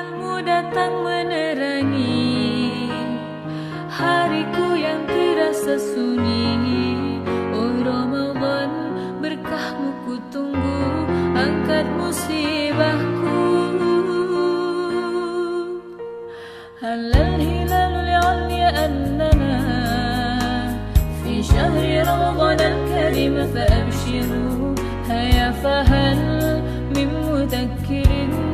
Hilalmu datang menerangi hariku yang terasa sunyi. Oh Ramadan, berkahmu ku tunggu, angkat musibahku. Halal hilalu li'alya annana fi syahri Ramadan al-karim, fa abshiru haya fahal min mudakkirin